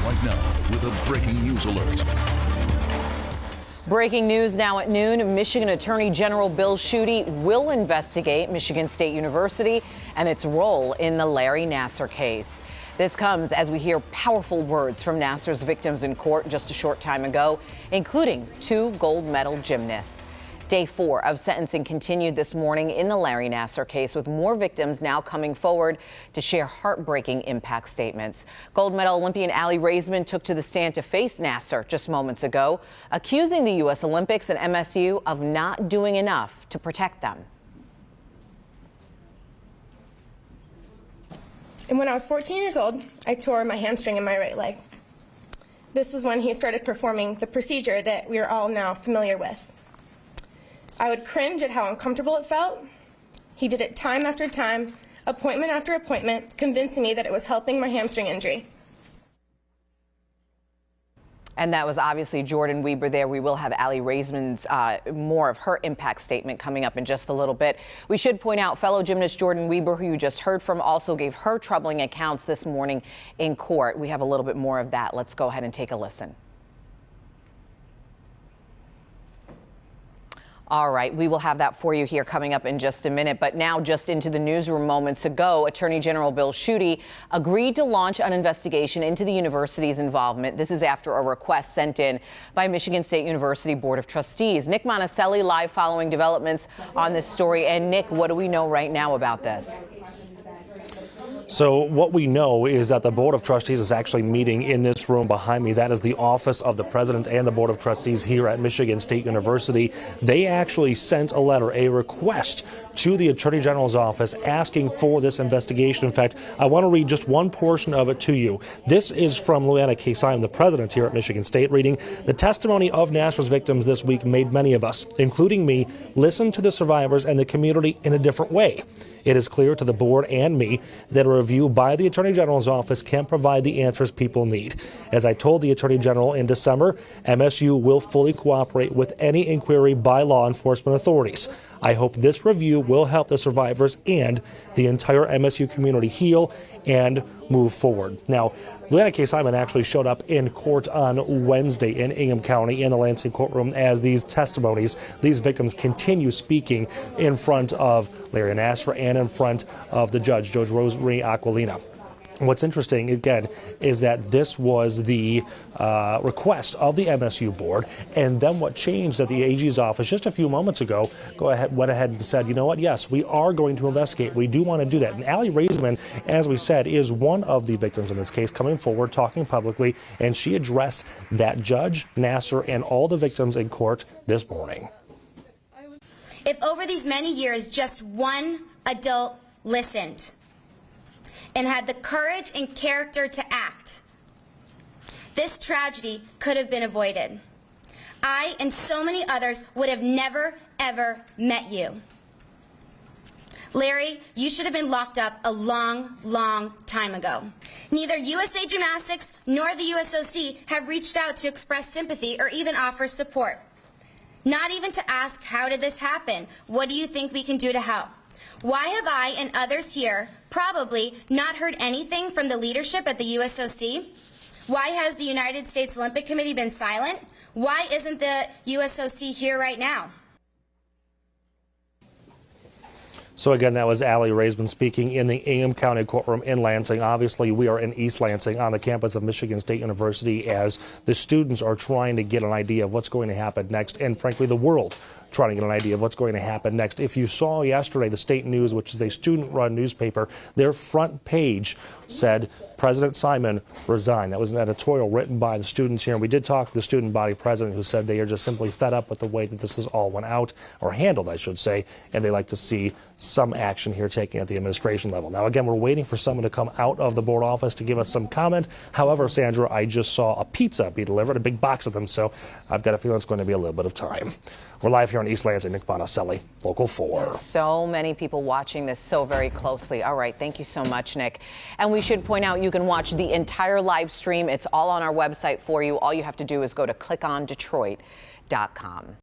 right now with a breaking news alert. Breaking news now at noon. Michigan Attorney General Bill Schuette will investigate Michigan State University and its role in the Larry Nassar case. This comes as we hear powerful words from Nassar's victims in court just a short time ago, including 2 gold medal gymnasts. Day 4 of sentencing continued this morning in the Larry Nassar case, with more victims now coming forward to share heartbreaking impact statements. Gold medal Olympian Aly Raisman took to the stand to face Nassar just moments ago, accusing the U.S. Olympics and MSU of not doing enough to protect them. And when I was 14 years old, I tore my hamstring in my right leg. This was when he started performing the procedure that we are all now familiar with. I would cringe at how uncomfortable it felt. He did it time after time, appointment after appointment, convincing me that it was helping my hamstring injury. And that was obviously Jordan Weber there. We will have Aly Raisman's more of her impact statement coming up in just a little bit. We should point out fellow gymnast Jordan Weber, who you just heard from, also gave her troubling accounts this morning in court. We have a little bit more of that. Let's go ahead and take a listen. All right, we will have that for you here coming up in just a minute. But now, just into the newsroom moments ago, Attorney General Bill Schuette agreed to launch an investigation into the university's involvement. This is after a request sent in by Michigan State University Board of Trustees. Nick Monticelli live following developments on this story. And Nick, what do we know right now about this? So what we know is that the Board of Trustees is actually meeting in this room behind me. That is the office of the president and the Board of Trustees here at Michigan State University. They actually sent a letter, a request to the Attorney General's office asking for this investigation. In fact, I want to read just one portion of it to you. This is from Luanna K. Simon, the president here at Michigan State, reading, "The testimony of Nassar's victims this week made many of us, including me, listen to the survivors and the community in a different way. It is clear to the board and me that a review by the Attorney General's office can provide the answers people need. As I told the Attorney General in December, MSU will fully cooperate with any inquiry by law enforcement authorities. I hope this review will help the survivors and the entire MSU community heal and move forward." Now, Luanna K. Simon actually showed up in court on Wednesday in Ingham County in the Lansing courtroom as these testimonies, these victims continue speaking in front of Larry Nassar and in front of the judge, Judge Rosemary Aquilina. What's interesting, again, is that this was the request of the MSU board, and then what changed at the AG's office just a few moments ago went ahead and said, you know what, yes, we are going to investigate. We do want to do that. And Aly Raisman, as we said, is one of the victims in this case, coming forward, talking publicly, and she addressed that judge, Nassar, and all the victims in court this morning. If over these many years just one adult listened and had the courage and character to act, this tragedy could have been avoided. I and so many others would have never, ever met you. Larry, you should have been locked up a long, long time ago. Neither USA Gymnastics nor the USOC have reached out to express sympathy or even offer support. Not even to ask, how did this happen? What do you think we can do to help? Why have I and others here probably not heard anything from the leadership at the USOC? Why has the United States Olympic Committee been silent? Why isn't the USOC here right now? So again, that was Aly Raisman speaking in the Ingham County courtroom in Lansing. Obviously, we are in East Lansing on the campus of Michigan State University as the students are trying to get an idea of what's going to happen next, and frankly, the world trying to get an idea of what's going to happen next. If you saw yesterday, the State News, which is a student-run newspaper, their front page said, President Simon resigned. That was an editorial written by the students here. And we did talk to the student body president, who said they are just simply fed up with the way that this has all went out, or handled, I should say, and they like to see some action here taken at the administration level. Now, again, we're waiting for someone to come out of the board office to give us some comment. However, Sandra, I just saw a pizza be delivered, a big box of them, so I've got a feeling it's going to be a little bit of time. We're live here in East Lansing. Nick Monticelli, Local 4. So many people watching this so very closely. All right, thank you so much, Nick. And we should point out you can watch the entire live stream. It's all on our website for you. All you have to do is go to clickondetroit.com.